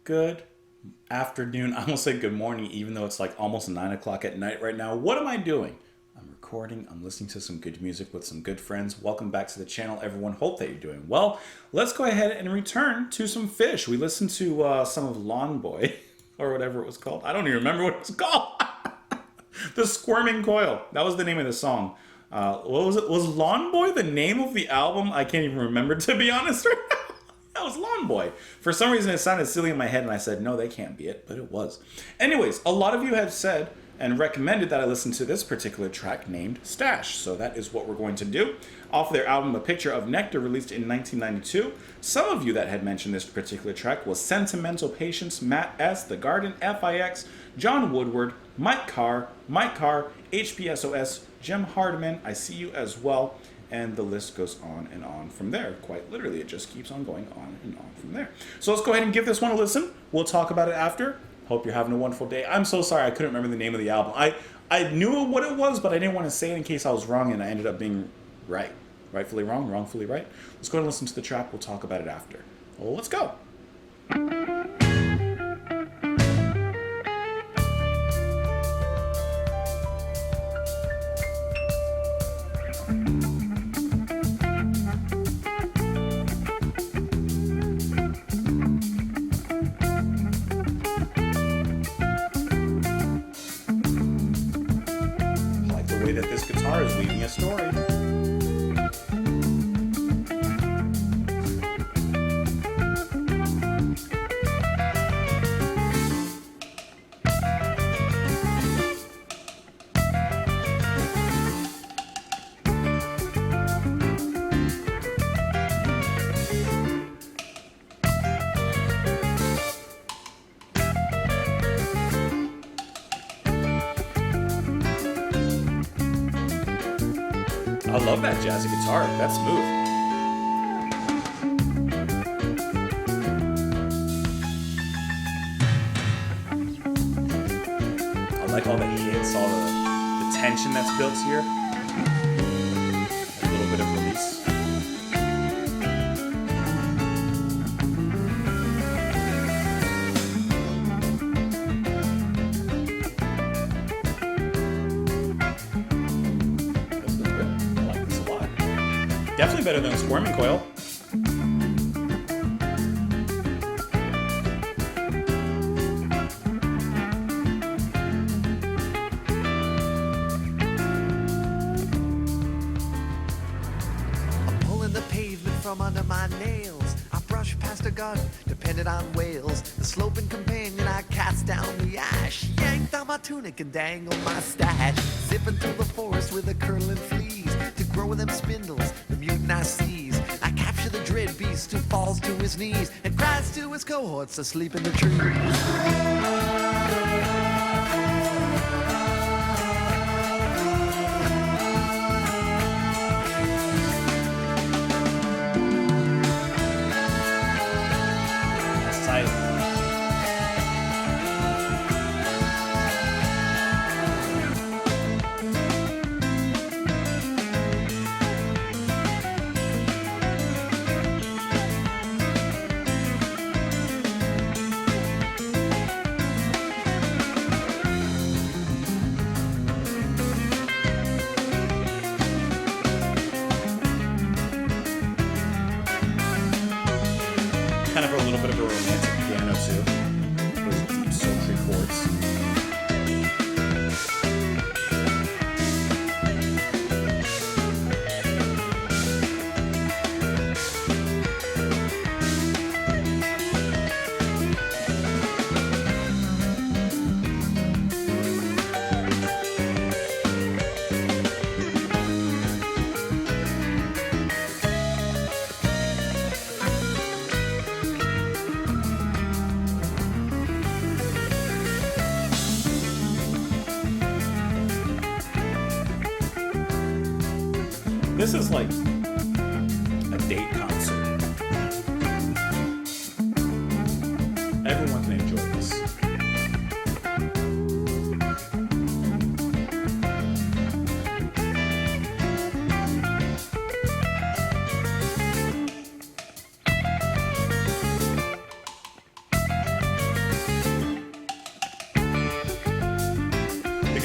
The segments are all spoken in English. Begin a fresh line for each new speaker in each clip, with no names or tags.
Good afternoon. I almost said good morning, even though it's like almost 9 o'clock at night right now. What am I doing? I'm recording. I'm listening to some good music with some good friends. Welcome back to the channel, everyone. Hope that you're doing well. Let's go ahead and return to some Phish. We listened to some of Lawn Boy, or whatever it was called. I don't even remember what it was called. The Squirming Coil. That was the name of the song. What was it? Was Lawn Boy the name of the album? I can't even remember, to be honest right now. That was Lawn Boy. For some reason, it sounded silly in my head, and I said, no, they can't be it, but it was. Anyways, a lot of you have said and recommended that I listen to this particular track named Stash, so that is what we're going to do. Off their album, A Picture of Nectar, released in 1992. Some of you that had mentioned this particular track was Sentimental Patience, Matt S., The Garden, FIX, John Woodward, Mike Carr, HPSOS, Jim Hardman, I See You as well, and the list goes on and on from there. Quite literally, it just keeps on going on and on from there. So let's go ahead and give this one a listen. We'll talk about it after. Hope you're having a wonderful day. I'm so sorry I couldn't remember the name of the album. I knew what it was, but I didn't want to say it in case I was wrong, and I ended up being right. Rightfully wrong, wrongfully right. Let's go ahead and listen to the track. We'll talk about it after. Well, let's go. That this guitar is weaving a story. I love that jazzy guitar. That's smooth. I like all the hits, all the tension that's built here. A little bit of release. Definitely better than a Squirming Coil.
I'm pulling the pavement from under my nails. I brush past a garden, dependent on whales. The sloping companion, I cast down the ash. Yanked on my tunic and dangled my stash. Zipping through the forest with a curling fleas. To grow them spindles, the mutant I seize. I capture the dread beast who falls to his knees and cries to his cohorts asleep in the trees.
Kind of a little bit of a romantic piano too. Those deep sultry chords. This is like a date concert. Everyone can enjoy this.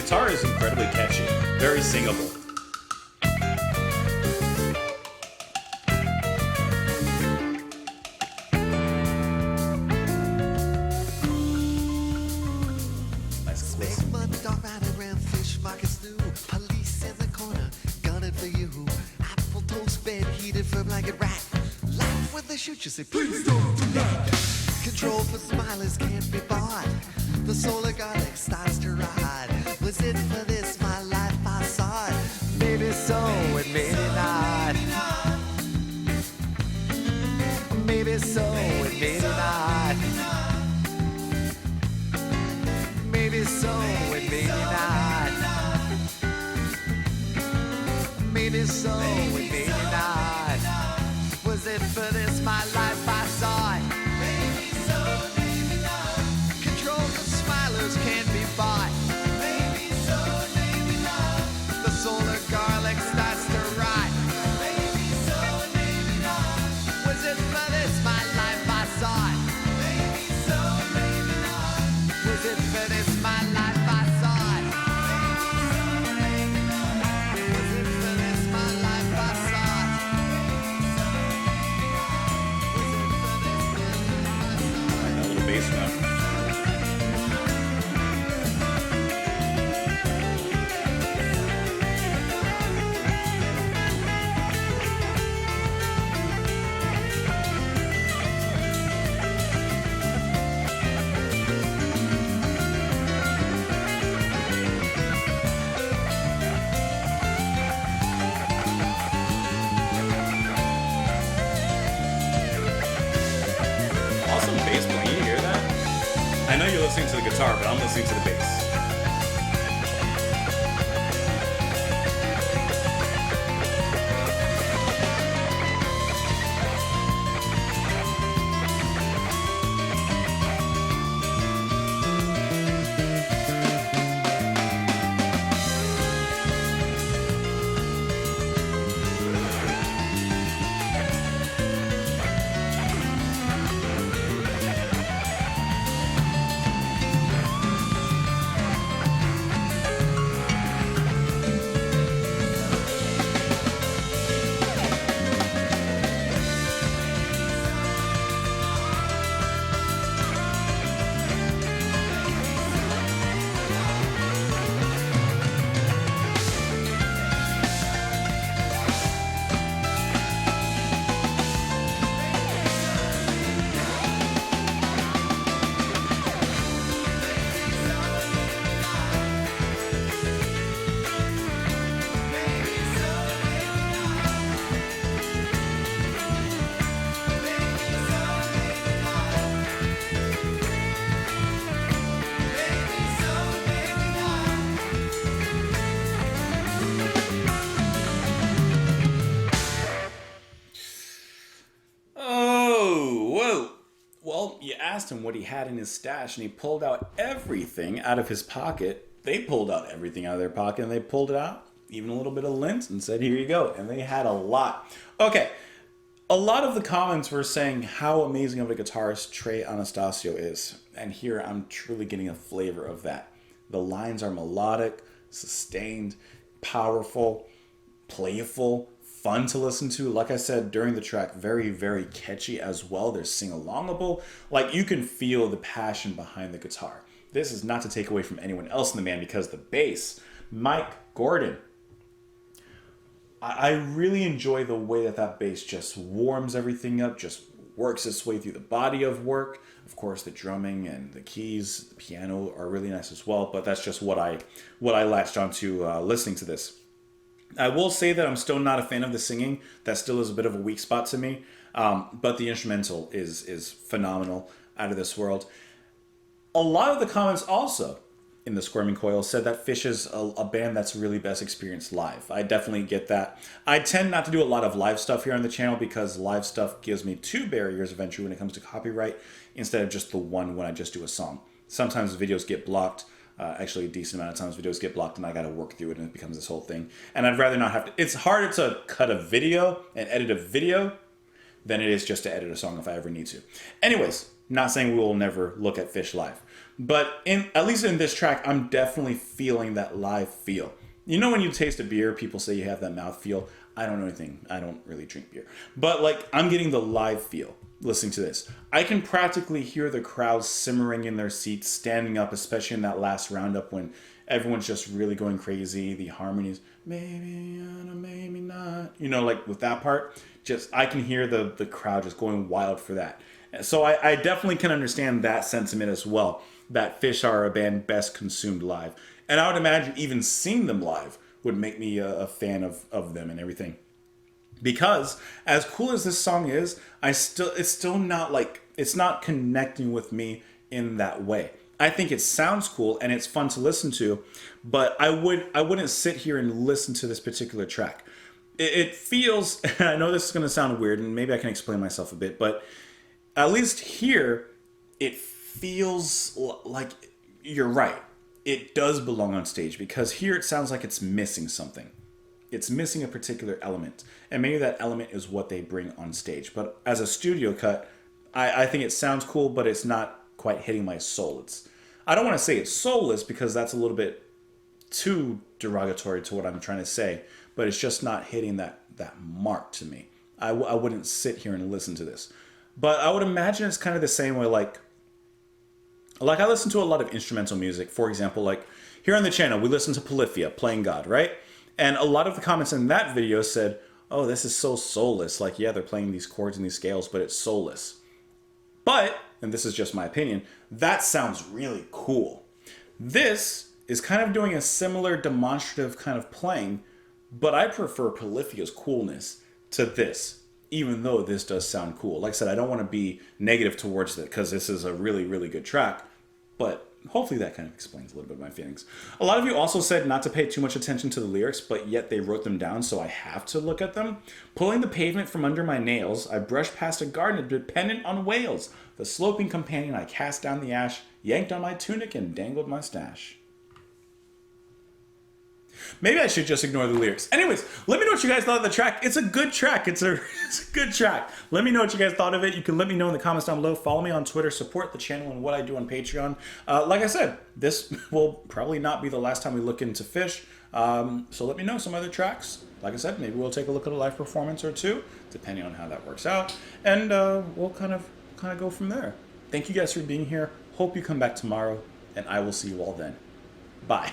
guitar is incredibly catchy, very singable. Nice
Make
listen.
money, dog riding around fish markets new. Police in the corner, gunning for you. Apple toast bed heated for blanket rack. Laugh when they shoot you, say please don't do that. Control for smilers can't be bought. The solar garlic starts to rot. Was it for this my life I saw it? Maybe so and maybe not. Maybe so and maybe not. Maybe so and maybe not. Maybe so and maybe not. Was it for this my life I saw it? Maybe so, maybe not. Control the smilers can't be bought. Maybe so, maybe not. The solar garlic starts to rot. Maybe so, maybe not. Was it for this my life I saw it? Maybe so, maybe not. Was it for this my life I saw it? Maybe so, maybe not. Was it for this my life I saw it? Was it for this my life I saw it?
That little bass drum. Awesome bass playing. You hear that? I know you're listening to the guitar, but I'm listening to the bass. Oh, whoa. Well, you asked him what he had in his stash, and he pulled out everything out of his pocket. They pulled out everything out of their pocket, and they pulled it out, even a little bit of lint, and said, here you go. And they had a lot. Okay, a lot of the comments were saying how amazing of a guitarist Trey Anastasio is. And here I'm truly getting a flavor of that. The lines are melodic, sustained, powerful, playful, fun to listen to. Like I said during the track, very, very catchy as well. They're sing-alongable. Like, you can feel the passion behind the guitar. This is not to take away from anyone else in the band, because the bass, Mike Gordon, I really enjoy the way that bass just warms everything up, just works its way through the body of work. Of course, the drumming and the keys, the piano are really nice as well, but that's just what I latched onto listening to this. I will say that I'm still not a fan of the singing. That still is a bit of a weak spot to me. But the instrumental is phenomenal, out of this world. A lot of the comments also in the Squirming Coil said that Phish is a band that's really best experienced live. I definitely get that. I tend not to do a lot of live stuff here on the channel, because live stuff gives me two barriers eventually when it comes to copyright, instead of just the one when I just do a song. Sometimes videos get blocked. Actually, a decent amount of times videos get blocked, and I got to work through it, and it becomes this whole thing. And I'd rather not have to. It's harder to cut a video and edit a video than it is just to edit a song if I ever need to. Anyways, not saying we will never look at Phish live, but at least in this track, I'm definitely feeling that live feel. You know when you taste a beer, people say you have that mouth feel. I don't know anything. I don't really drink beer. But like, I'm getting the live feel listening to this. I can practically hear the crowd simmering in their seats, standing up, especially in that last roundup when everyone's just really going crazy. The harmonies, maybe, maybe not. You know, like with that part, just I can hear the crowd just going wild for that. So I definitely can understand that sentiment as well, that Phish are a band best consumed live. And I would imagine even seeing them live would make me a fan of them and everything. Because as cool as this song is, it's still not like, it's not connecting with me in that way. I think it sounds cool and it's fun to listen to, but I wouldn't sit here and listen to this particular track. It feels, and I know this is going to sound weird and maybe I can explain myself a bit, but at least here, it feels like you're right. It does belong on stage because here it sounds like it's missing something. It's missing a particular element. And maybe that element is what they bring on stage. But as a studio cut, I think it sounds cool, but it's not quite hitting my soul. I don't want to say it's soulless because that's a little bit too derogatory to what I'm trying to say, but it's just not hitting that mark to me. I wouldn't sit here and listen to this. But I would imagine it's kind of the same way, like I listen to a lot of instrumental music. For example, like here on the channel, we listen to Polyphia, Playing God, right? And a lot of the comments in that video said, oh, this is so soulless. Like, yeah, they're playing these chords and these scales, but it's soulless. But, and this is just my opinion, that sounds really cool. This is kind of doing a similar demonstrative kind of playing, but I prefer Polyphia's coolness to this, even though this does sound cool. Like I said, I don't want to be negative towards it because this is a really, really good track, but hopefully that kind of explains a little bit of my feelings. A lot of you also said not to pay too much attention to the lyrics, but yet they wrote them down, so I have to look at them. Pulling the pavement from under my nails, I brushed past a garden dependent on whales. The sloping companion, I cast down the ash, yanked on my tunic and dangled my stash. Maybe I should just ignore the lyrics. Anyways, let me know what you guys thought of the track. It's a good track. It's a good track. Let me know what you guys thought of it. You can let me know in the comments down below. Follow me on Twitter. Support the channel and what I do on Patreon. Like I said, this will probably not be the last time we look into Phish. So let me know some other tracks. Like I said, maybe we'll take a look at a live performance or two, depending on how that works out. And we'll kind of go from there. Thank you guys for being here. Hope you come back tomorrow, and I will see you all then. Bye.